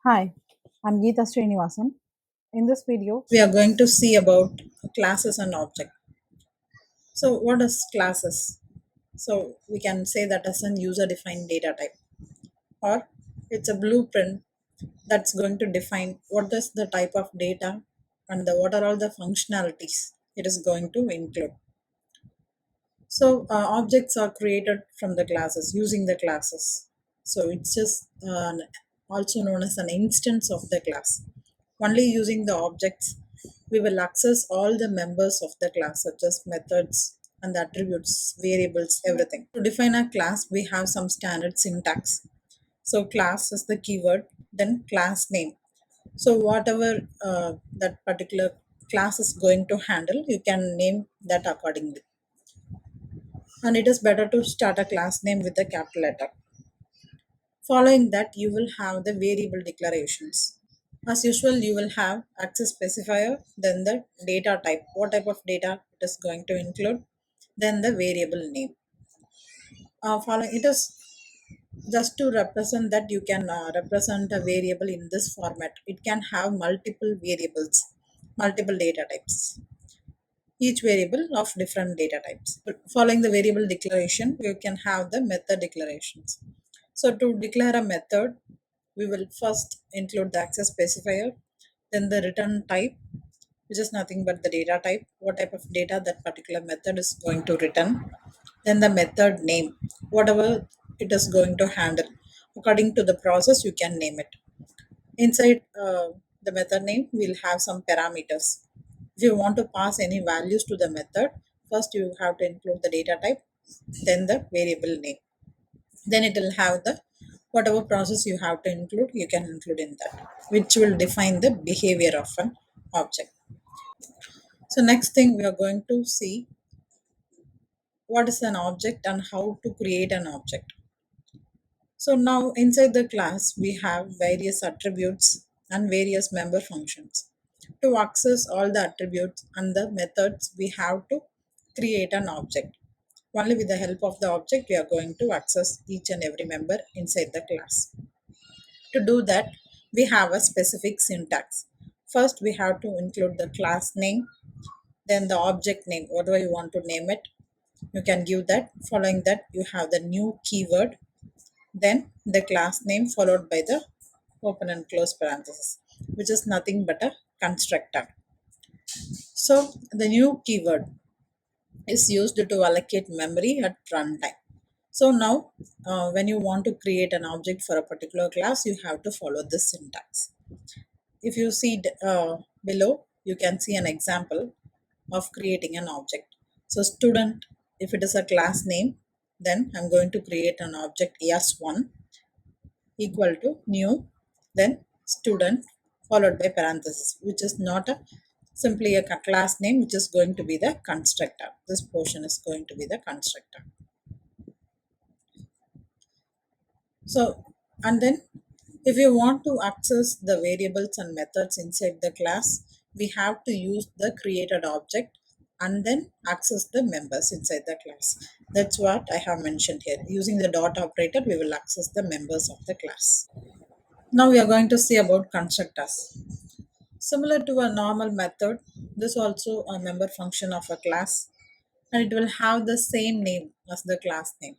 Hi, I'm Geeta Srinivasan. In this video, we are going to see about classes and object. So, what is classes? So, we can say that as an user-defined data type, or it's a blueprint that's going to define what is the type of data and what are all the functionalities it is going to include. So, objects are created from the classes using the classes. So, it's just also known as an instance of the class. Only using the objects, we will access all the members of the class, such as methods and the attributes, variables, everything. To define a class, we have some standard syntax. So, class is the keyword, then class name. So, whatever that particular class is going to handle, you can name that accordingly. And it is better to start a class name with a capital letter. Following that, you will have the variable declarations. As usual, you will have access specifier, then the data type, what type of data it is going to include, then the variable name. Following it is just to represent that you can represent a variable in this format. It can have multiple variables, multiple data types, each variable of different data types. Following the variable declaration, you can have the method declarations. So to declare a method, we will first include the access specifier, then the return type, which is nothing but the data type, what type of data that particular method is going to return, then the method name, whatever it is going to handle. According to the process, you can name it. Inside the method name, we'll have some parameters. If you want to pass any values to the method, first you have to include the data type, then the variable name. Then it will have the whatever process you have to include, you can include in that, which will define the behavior of an object. So next thing we are going to see what is an object and how to create an object. So now inside the class, we have various attributes and various member functions. To access all the attributes and the methods, we have to create an object. Only with the help of the object, we are going to access each and every member inside the class. To do that, we have a specific syntax. First, we have to include the class name, then the object name, whatever you want to name it, you can give that. Following that, you have the new keyword, then the class name followed by the open and close parenthesis, which is nothing but a constructor. So the new keyword is used to allocate memory at runtime. So now when you want to create an object for a particular class, you have to follow this syntax. If you see below, you can see an example of creating an object. So student, if it is a class name, then I'm going to create an object s1 equal to new, then student followed by parenthesis, which is not a simply a class name, which is going to be the constructor. This portion is going to be the constructor. So, and then if you want to access the variables and methods inside the class, we have to use the created object and then access the members inside the class. That's what I have mentioned here. Using the dot operator, we will access the members of the class. Now we are going to see about constructors. Similar to a normal method, this also a member function of a class, and it will have the same name as the class name.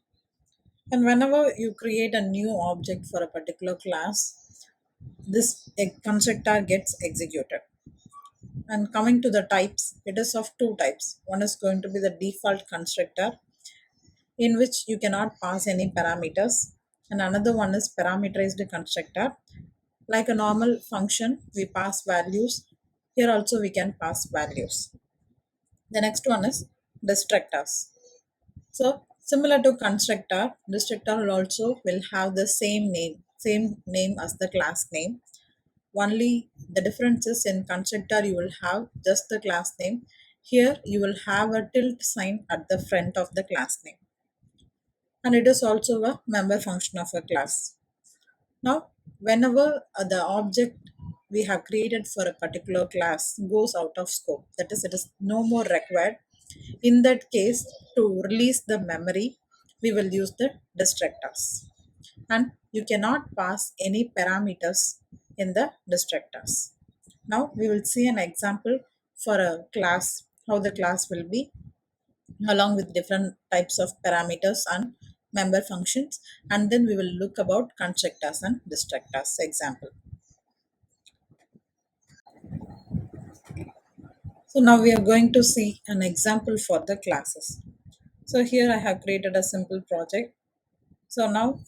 And whenever you create a new object for a particular class, this constructor gets executed. And coming to the types, it is of two types. One is going to be the default constructor, in which you cannot pass any parameters, and another one is parameterized constructor. Like a normal function, we pass values. Here also we can pass values. The next one is destructors. So similar to constructor, destructor will have the same name as the class name. Only the difference is in constructor you will have just the class name. Here you will have a tilde sign at the front of the class name. And it is also a member function of a class. Now, whenever the object we have created for a particular class goes out of scope, that is, it is no more required, in that case, to release the memory, we will use the destructors. And you cannot pass any parameters in the destructors. Now we will see an example for a class, how the class will be along with different types of parameters and member functions, and then we will look about constructors and destructors example. So now we are going to see an example for the classes. So here I have created a simple project. So now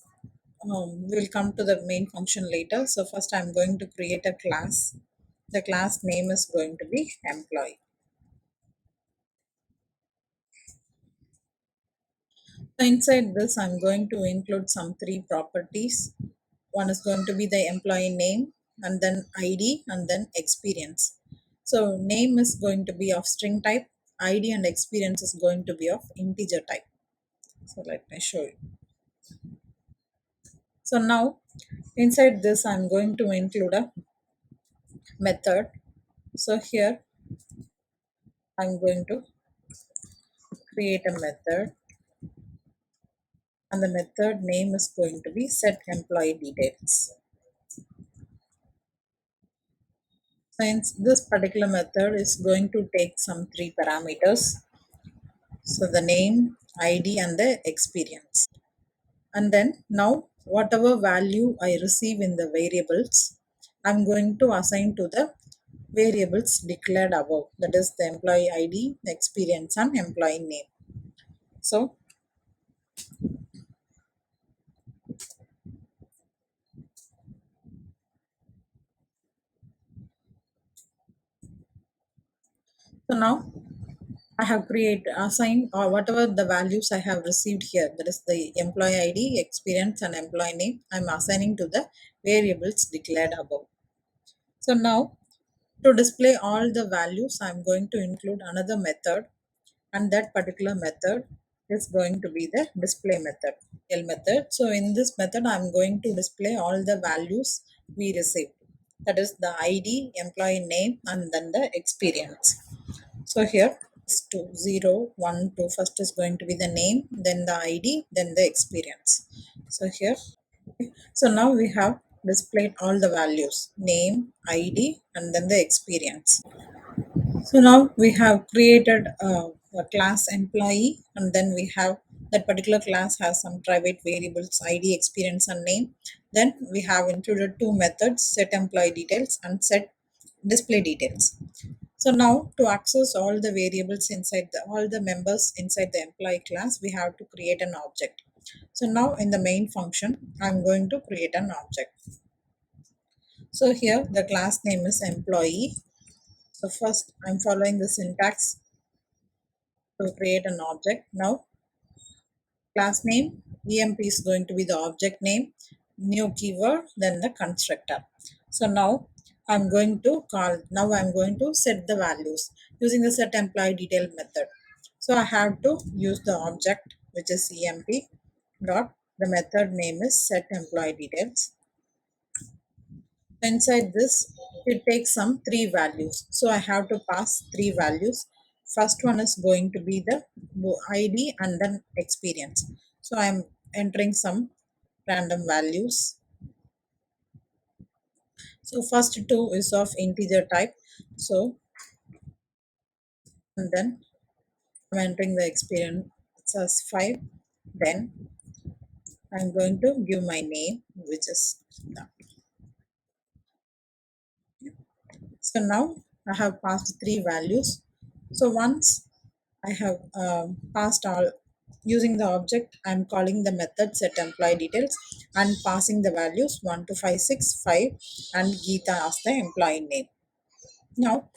we will come to the main function later. So first I'm going to create a class. The class name is going to be employee. So inside this, I'm going to include some three properties. One is going to be the employee name, and then ID, and then experience. So name is going to be of string type, ID and experience is going to be of integer type. So let me show you. So now inside this, I'm going to include a method. So here I'm going to create a method, and the method name is going to be set employee details. Since this particular method is going to take some three parameters, so the name, ID and the experience. And then now whatever value I receive in the variables, I'm going to assign to the variables declared above, that is the employee ID, experience and employee name. So, so now I have created assigned or whatever the values I have received here, that is the employee ID, experience and employee name, I'm assigning to the variables declared above. So now to display all the values, I'm going to include another method, and that particular method is going to be the display method, L method. So in this method, I'm going to display all the values we received. That is the ID, employee name, and then the experience. So here is 2, 0, 1, 2. First is going to be the name, then the ID, then the experience. So here, so now we have displayed all the values, name, ID, and then the experience. So now we have created a class employee, and then we have that particular class has some private variables, ID, experience, and name. Then we have included two methods, set employee details and set display details. So now to access all the variables inside all the members inside the employee class, we have to create an object. So now in the main function, I'm going to create an object. So here the class name is employee. So first I'm following the syntax to create an object. Now class name, emp is going to be the object name, new keyword, then the constructor. So now I'm going to set the values using the set employee detail method. So I have to use the object which is emp dot, the method name is set employee details. Inside this, it takes some three values, so I have to pass three values. First one is going to be the ID and then experience, so I'm entering some random values. So first two is of integer type, so and then I'm entering the experience as 5. Then I'm going to give my name which is that. So now I have passed three values. So once I have passed all using the object, I'm calling the method set employee details and passing the values 1 to 5, 6, 5 and Geeta as the employee name. Now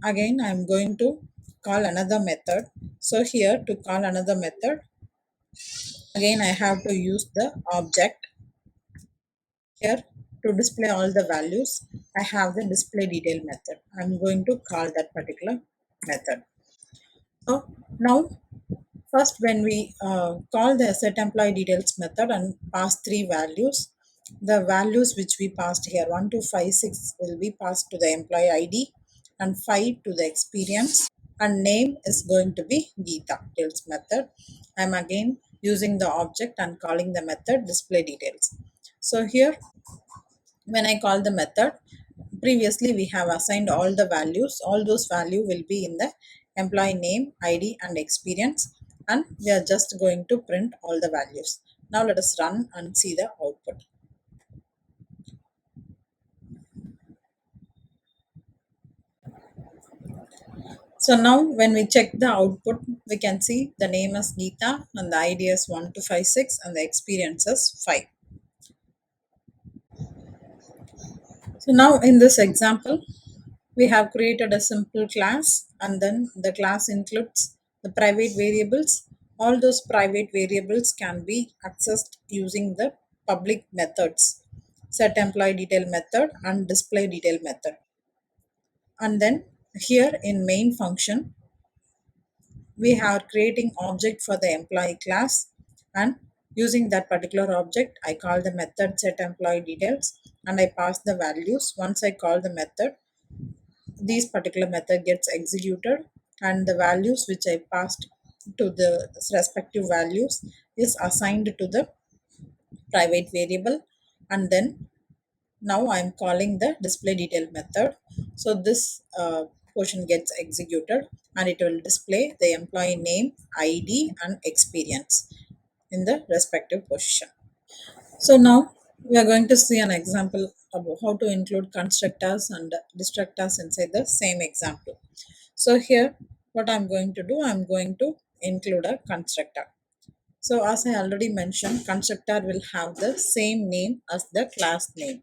again I'm going to call another method. So here to call another method, again I have to use the object. Here to display all the values, I have the display detail method. I'm going to call that particular method. So now first when we call the set employee details method and pass three values, the values which we passed here 1 to 5, 6 will be passed to the employee ID and 5 to the experience, and name is going to be Geeta details method. I'm again using the object and calling the method display details. So here When I call the method, previously we have assigned all the values. All those value will be in the employee name, ID and experience, and we are just going to print all the values. Now let us run and see the output. So now when we check the output, we can see the name is Geeta and the ID is 1256 and the experience is 5. So now in this example, we have created a simple class, and then the class includes the private variables. All those private variables can be accessed using the public methods, set employee detail method and display detail method. And then here in main function, we are creating object for the employee class, and using that particular object I call the method set employee details and I pass the values. Once I call the method, these particular method gets executed, and the values which I passed to the respective values is assigned to the private variable. And then now I'm calling the display detail method. So this portion gets executed, and it will display the employee name, ID and experience in the respective position. So now we are going to see an example about how to include constructors and destructors inside the same example. So here what I'm going to do, I'm going to include a constructor. So as I already mentioned, constructor will have the same name as the class name.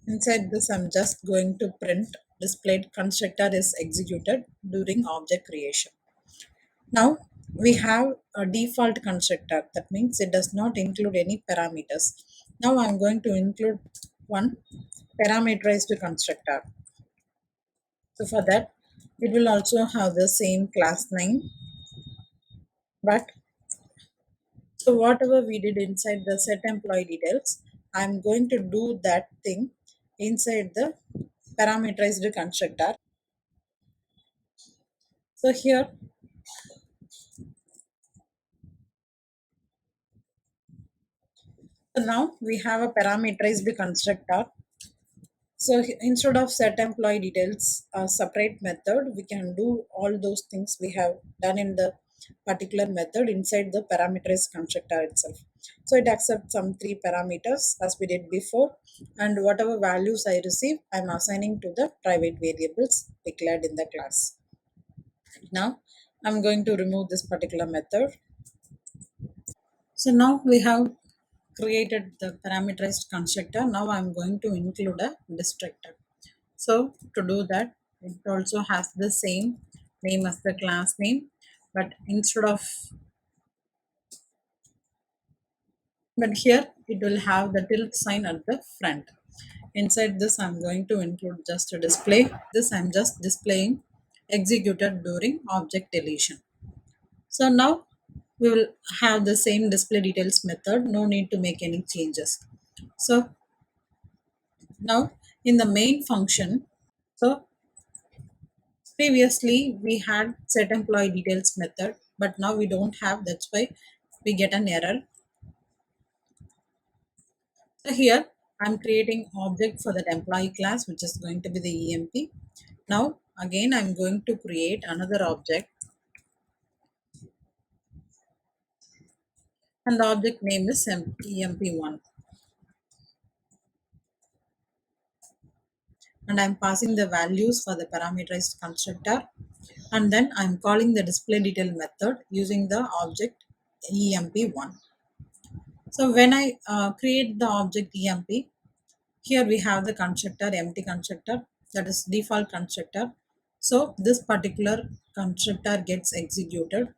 Inside this, I'm just going to print displayed constructor is executed during object creation. Now we have a default constructor. That means it does not include any parameters. Now I'm going to include one parameterized constructor. So for that, it will also have the same class name. But so whatever we did inside the set employee details, I'm going to do that thing inside the parameterized constructor. So here, so now we have a parameterized constructor. So instead of set employee details, a separate method, we can do all those things we have done in the particular method inside the parameterized constructor itself. So it accepts some three parameters as we did before, and whatever values I receive, I'm assigning to the private variables declared in the class. Now I'm going to remove this particular method. So now we have created the parameterized constructor. Now I'm going to include a destructor. So to do that, it also has the same name as the class name, but instead of, but here it will have the tilde sign at the front. Inside this, I'm going to include just a display. This I'm just displaying executed during object deletion. So now we will have the same display details method, no need to make any changes. So now in the main function, so previously we had set employee details method, but now we don't have, that's why we get an error. So here I'm creating object for that employee class, which is going to be the EMP. Now again I'm going to create another object, and the object name is EMP1, and I'm passing the values for the parameterized constructor, and then I'm calling the display detail method using the object EMP1. So when I create the object EMP, here we have the constructor, empty constructor, that is default constructor. So this particular constructor gets executed,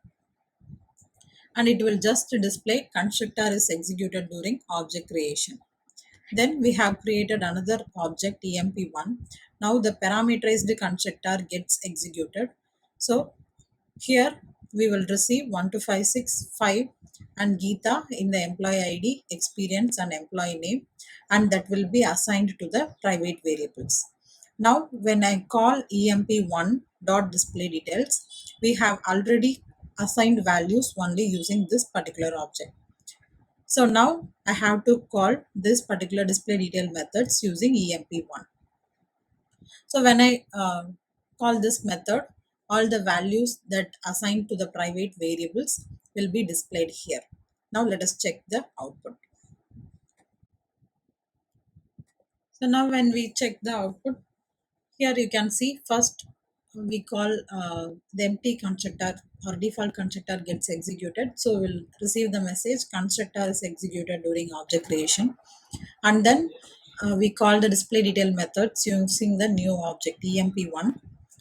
and it will just display constructor is executed during object creation. Then we have created another object EMP1. Now the parameterized constructor gets executed. So here we will receive 12565 and Geeta in the employee ID, experience and employee name, and that will be assigned to the private variables. Now when I call EMP1 dot display details, we have already assigned values only using this particular object. So now I have to call this particular display detail methods using emp1. So when I call this method, all the values that assigned to the private variables will be displayed here. Now let us check the output. So now when we check the output, here you can see first we call the empty constructor or default constructor gets executed. So we'll receive the message constructor is executed during object creation. And then we call the display detail methods using the new object emp1.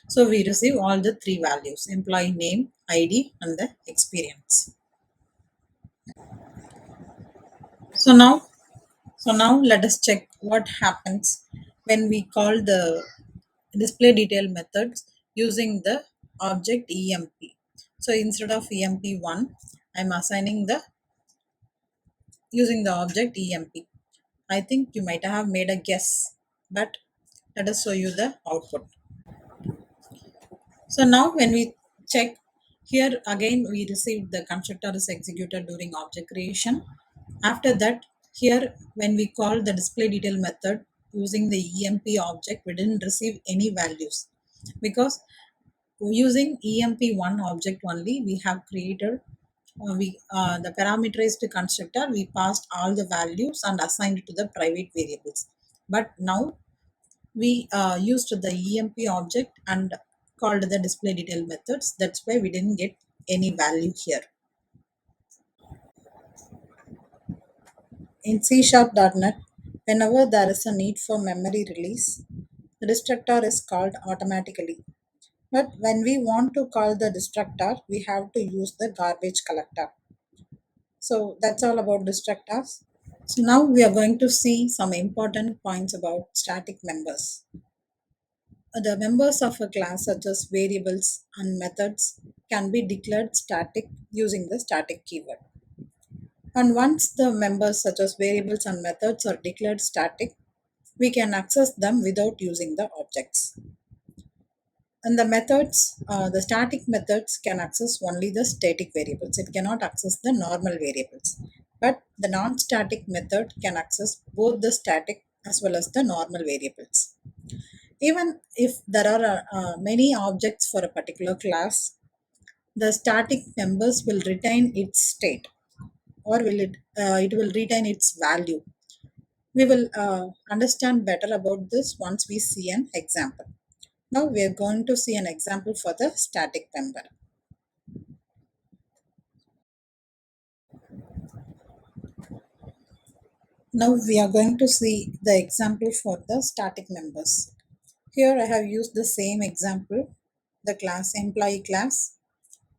So we receive all the three values: employee name, id, and the experience. So now so now let us check what happens when we call the display detail methods using the object emp. So instead of emp1, I'm assigning the using the object emp. I think you might have made a guess, but let us show you the output. So now when we check here again, we received the constructor is executed during object creation. After that, here when we call the display detail method using the emp object, we didn't receive any values because using emp1 object only we have created the parameterized constructor. We passed all the values and assigned it to the private variables. But now we used the emp object and called the display detail methods. That's why we didn't get any value here. In C#.NET, whenever there is a need for memory release, the destructor is called automatically. But when we want to call the destructor, we have to use the garbage collector. So that's all about destructors. So now we are going to see some important points about static members. The members of a class such as variables and methods can be declared static using the static keyword. And once the members such as variables and methods are declared static, we can access them without using the objects. And the methods, the static methods can access only the static variables. It cannot access the normal variables. But the non-static method can access both the static as well as the normal variables. Even if there are many objects for a particular class, the static members will retain its state, or it will retain its value. We will understand better about this once we see an example. Now we are going to see an example for the static member. Now we are going to see the example for the static members. Here I have used the same example, the class employee class.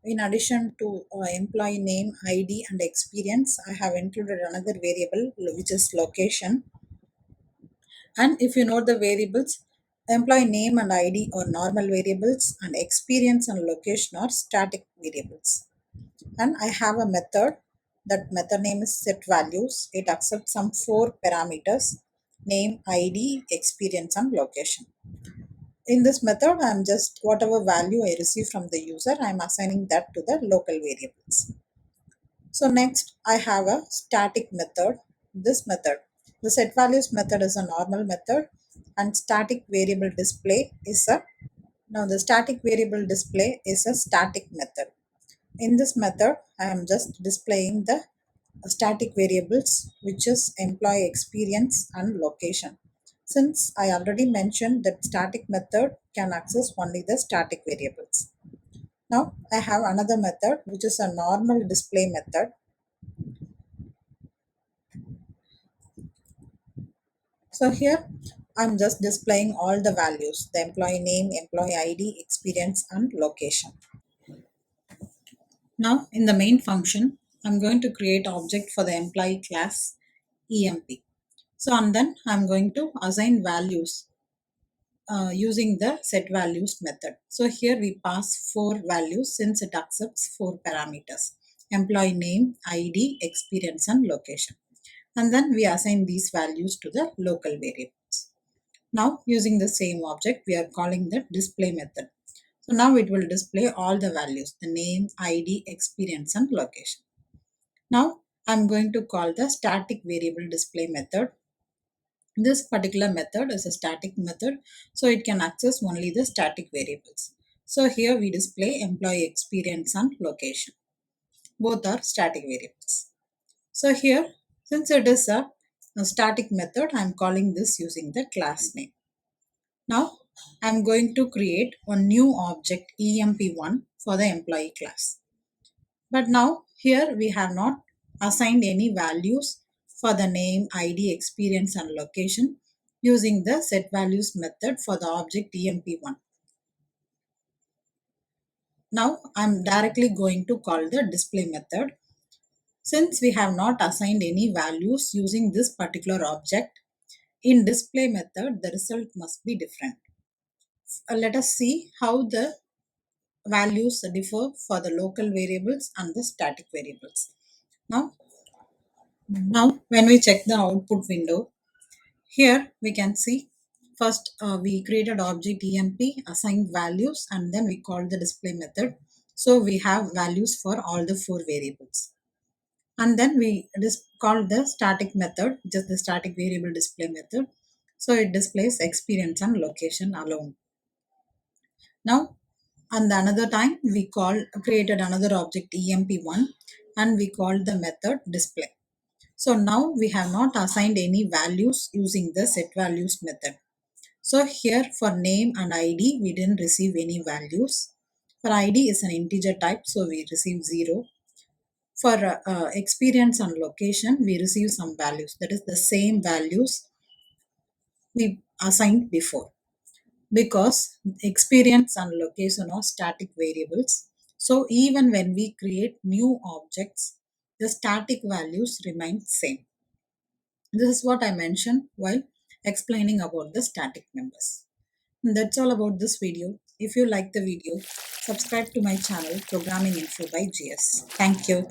In addition to employee name, ID, and experience, I have included another variable which is location. And if you know the variables, employee name and ID are normal variables, and experience and location are static variables. And I have a method. That method name is set values. It accepts some four parameters: name, ID, experience, and location. In this method, I'm just whatever value I receive from the user, I'm assigning that to the local variables. So next I have a static method. This method, the set values method, is a normal method, and static variable display is a now the static variable display is a static method. In this method, I am just displaying the static variables, which is employee experience and location. Since I already mentioned that static method can access only the static variables. Now I have another method which is a normal display method. So here I'm just displaying all the values: the employee name, employee ID, experience, and location. Now in the main function, I'm going to create object for the employee class emp. So and then I'm going to assign values using the set values method. So here we pass four values since it accepts four parameters: employee name, ID, experience, and location. And then we assign these values to the local variables. Now using the same object, we are calling the display method. So now it will display all the values: the name, ID, experience, and location. Now I'm going to call the static variable display method. This particular method is a static method, so it can access only the static variables. So here we display employee experience and location. Both are static variables. So here, since it is a static method, I'm calling this using the class name. Now, I'm going to create a new object emp1 for the employee class. But now here we have not assigned any values for the name, ID, experience and location using the setValues method for the object emp1. Now I'm directly going to call the display method. Since we have not assigned any values using this particular object, in display method the result must be different. Let us see how the values differ for the local variables and the static variables. Now when we check the output window, here we can see first we created object emp, assigned values, and then we called the display method. So we have values for all the four variables. And then we call the static method, just the static variable display method. So it displays experience and location alone. Now, and another time we created another object emp1 and we called the method display. So now we have not assigned any values using the setValues method. So here for name and ID, we didn't receive any values. For ID is an integer type, so we receive 0. For experience and location, we receive some values. That is the same values we assigned before. Because experience and location are static variables. So even when we create new objects, the static values remain same. This is what I mentioned while explaining about the static members. And that's all about this video. If you like the video, subscribe to my channel Programming Info by GS. Thank you.